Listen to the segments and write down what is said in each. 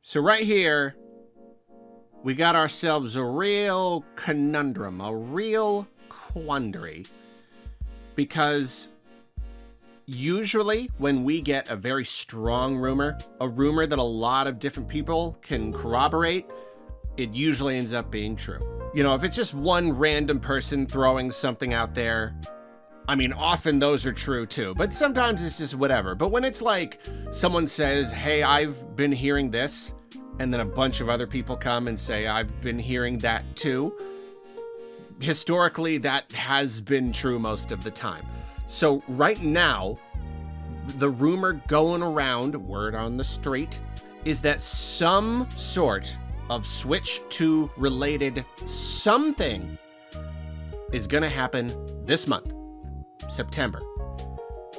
So right here, we got ourselves a real conundrum, a real quandary. Because usually when we get a very strong rumor, a rumor that a lot of different people can corroborate, it usually ends up being true. You know, if it's just one random person throwing something out there, I mean, often those are true too, but sometimes it's just whatever. But when it's like someone says, hey, I've been hearing this, and then a bunch of other people come and say, I've been hearing that too, historically, that has been true most of the time. So right now, the rumor going around, word on the street, is that some sort of Switch 2 related something is gonna happen this month, September.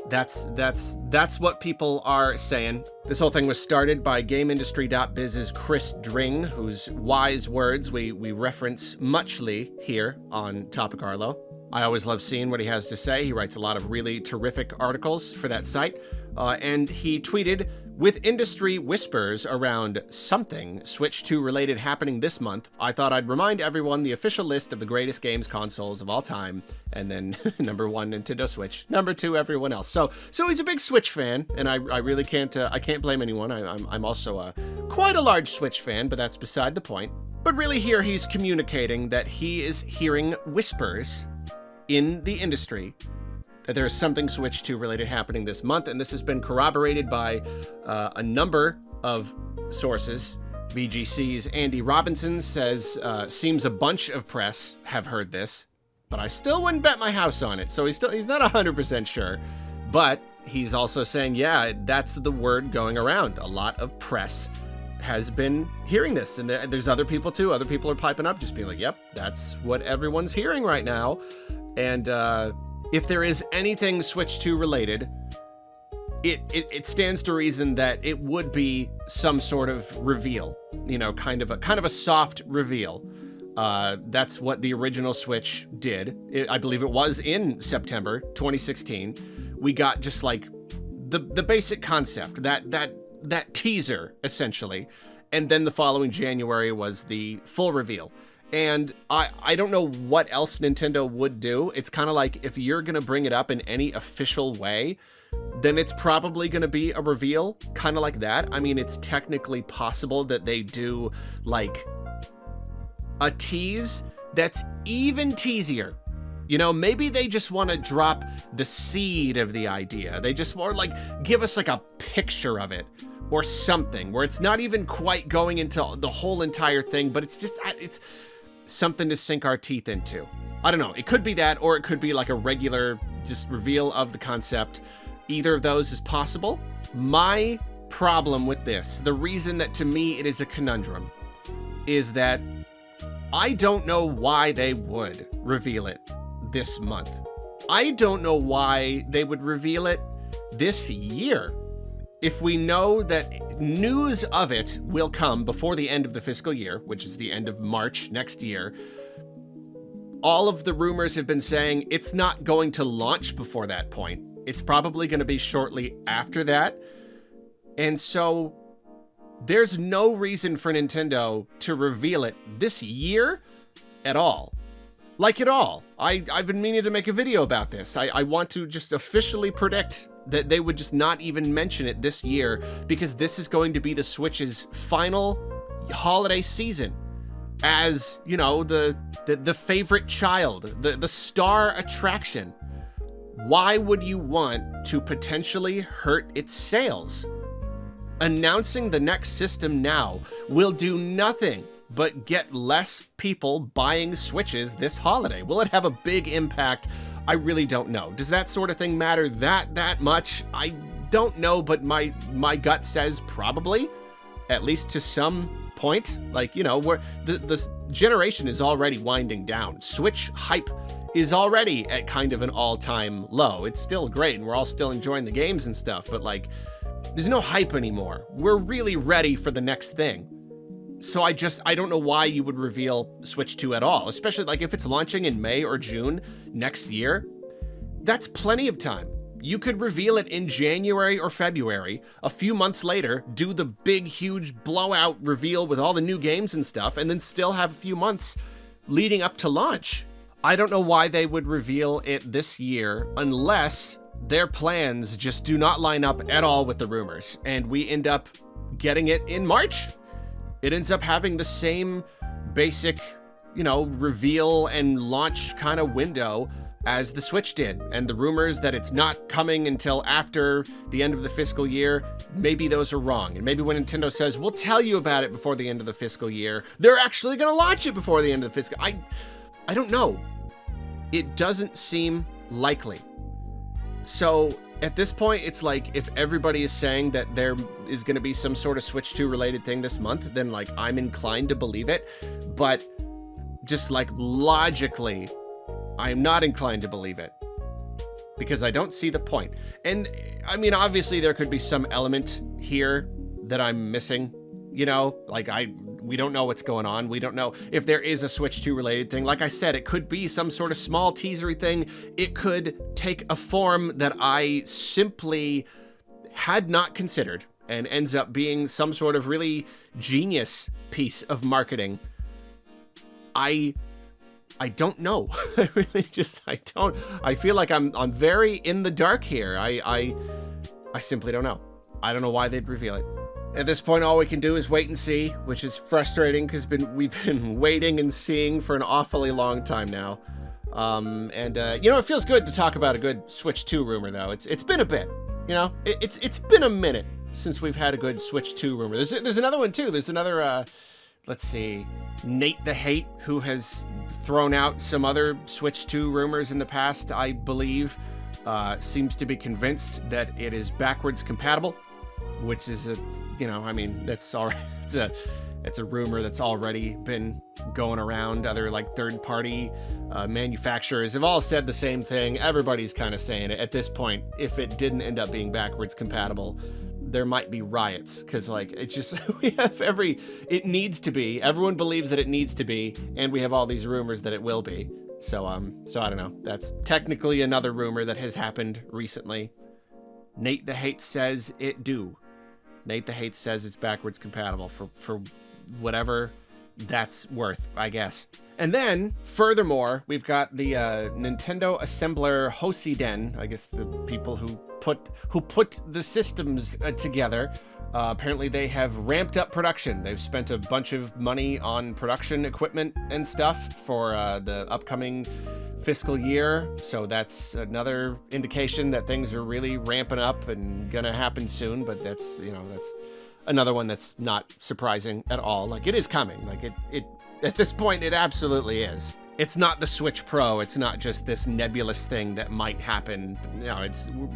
That's what people are saying. This whole thing was started by GameIndustry.biz's Chris Dring, whose wise words we reference muchly here on Topic Arlo. I always love seeing what he has to say. He writes a lot of really terrific articles for that site. And he tweeted, with industry whispers around something Switch 2 related happening this month, I thought I'd remind everyone the official list of the greatest games consoles of all time. And then number 1, Nintendo Switch. Number 2, everyone else. So he's a big Switch fan, and I really can't blame anyone. I'm also quite a large Switch fan, but that's beside the point. But really here he's communicating that he is hearing whispers in the industry that there is something Switch 2 related happening this month, and this has been corroborated by a number of sources. VGC's Andy Robinson says, seems a bunch of press have heard this, but I still wouldn't bet my house on it. So he's not 100% sure, but he's also saying, yeah, that's the word going around. A lot of press has been hearing this, and there's other people too. Other people are piping up, just being like, yep, that's what everyone's hearing right now. And if there is anything Switch 2 related, it stands to reason that it would be some sort of reveal, you know, kind of a soft reveal. That's what the original Switch did. I believe it was in September 2016. We got just like the basic concept, that teaser essentially, and then the following January was the full reveal. And I don't know what else Nintendo would do. It's kind of like, if you're going to bring it up in any official way, then it's probably going to be a reveal, kind of like that. I mean, it's technically possible that they do like a tease that's even teasier. You know, maybe they just want to drop the seed of the idea. They just want to like give us like a picture of it or something where it's not even quite going into the whole entire thing, but it's just, it's something to sink our teeth into. I don't know. It could be that, or it could be like a regular just reveal of the concept. Either of those is possible. My problem with this, the reason that to me it is a conundrum, is that I don't know why they would reveal it this month. I don't know why they would reveal it this year. If we know that news of it will come before the end of the fiscal year, which is the end of March next year, all of the rumors have been saying it's not going to launch before that point. It's probably going to be shortly after that. And so there's no reason for Nintendo to reveal it this year at all. Like at all. I've been meaning to make a video about this. I want to just officially predict that they would just not even mention it this year, because this is going to be the Switch's final holiday season as, you know, the favorite child, the star attraction. Why would you want to potentially hurt its sales? Announcing the next system now will do nothing but get less people buying Switches this holiday. Will it have a big impact? I really don't know. Does that sort of thing matter that much? I don't know, but my gut says probably, at least to some point. Like, you know, where the generation is already winding down. Switch hype is already at kind of an all-time low. It's still great, and we're all still enjoying the games and stuff, but like, there's no hype anymore. We're really ready for the next thing. So I don't know why you would reveal Switch 2 at all, especially like if it's launching in May or June next year. That's plenty of time. You could reveal it in January or February, a few months later, do the big, huge blowout reveal with all the new games and stuff, and then still have a few months leading up to launch. I don't know why they would reveal it this year unless their plans just do not line up at all with the rumors, and we end up getting it in March. It ends up having the same basic, reveal and launch kind of window as the Switch did. And the rumors that it's not coming until after the end of the fiscal year, maybe those are wrong. And maybe when Nintendo says, we'll tell you about it before the end of the fiscal year, they're actually going to launch it before the end of the fiscal. I don't know. It doesn't seem likely. So at this point, it's like, if everybody is saying that there is going to be some sort of Switch 2 related thing this month, then like I'm inclined to believe it. But just like logically, I'm not inclined to believe it because I don't see the point. And I mean, obviously there could be some element here that I'm missing, like we don't know what's going on. We don't know if there is a Switch 2 related thing. Like I said, it could be some sort of small teasery thing. It could take a form that I simply had not considered and ends up being some sort of really genius piece of marketing. I don't know. I really don't. I feel like I'm very in the dark here. I simply don't know. I don't know why they'd reveal it. At this point, all we can do is wait and see, which is frustrating because we've been waiting and seeing for an awfully long time now. It feels good to talk about a good Switch 2 rumor, though. It's been a bit, it's been a minute since we've had a good Switch 2 rumor. There's another one too. There's another, let's see, Nate the Hate, who has thrown out some other Switch 2 rumors in the past, I believe, seems to be convinced that it is backwards compatible, which is that's all right. It's a rumor that's already been going around. Other like third-party manufacturers have all said the same thing. Everybody's kind of saying it at this point. If it didn't end up being backwards compatible, there might be riots because it needs to be. Everyone believes that it needs to be, and we have all these rumors that it will be. So I don't know. That's technically another rumor that has happened recently. Nate the Hate says it do. Nate the Hate says it's backwards compatible for whatever that's worth, I guess. And then, furthermore, we've got the Nintendo assembler Hosiden, I guess the people who put the systems together. Apparently they have ramped up production. They've spent a bunch of money on production equipment and stuff for the upcoming fiscal year. So that's another indication that things are really ramping up and gonna happen soon. But that's another one that's not surprising at all. Like, it is coming. Like it at this point, it absolutely is. It's not the Switch Pro. It's not just this nebulous thing that might happen.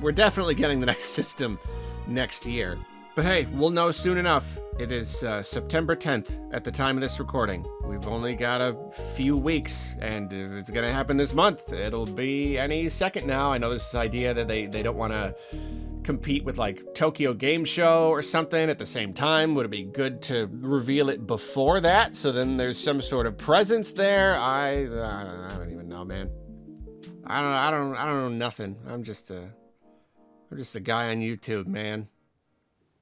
We're definitely getting the next system next year. But hey, we'll know soon enough. It is September 10th at the time of this recording. We've only got a few weeks, and if it's gonna happen this month, it'll be any second now. I know there's this idea that they don't want to compete with like Tokyo Game Show or something at the same time. Would it be good to reveal it before that, so then there's some sort of presence there? I don't even know, man. I don't know nothing. I'm just a guy on YouTube, man.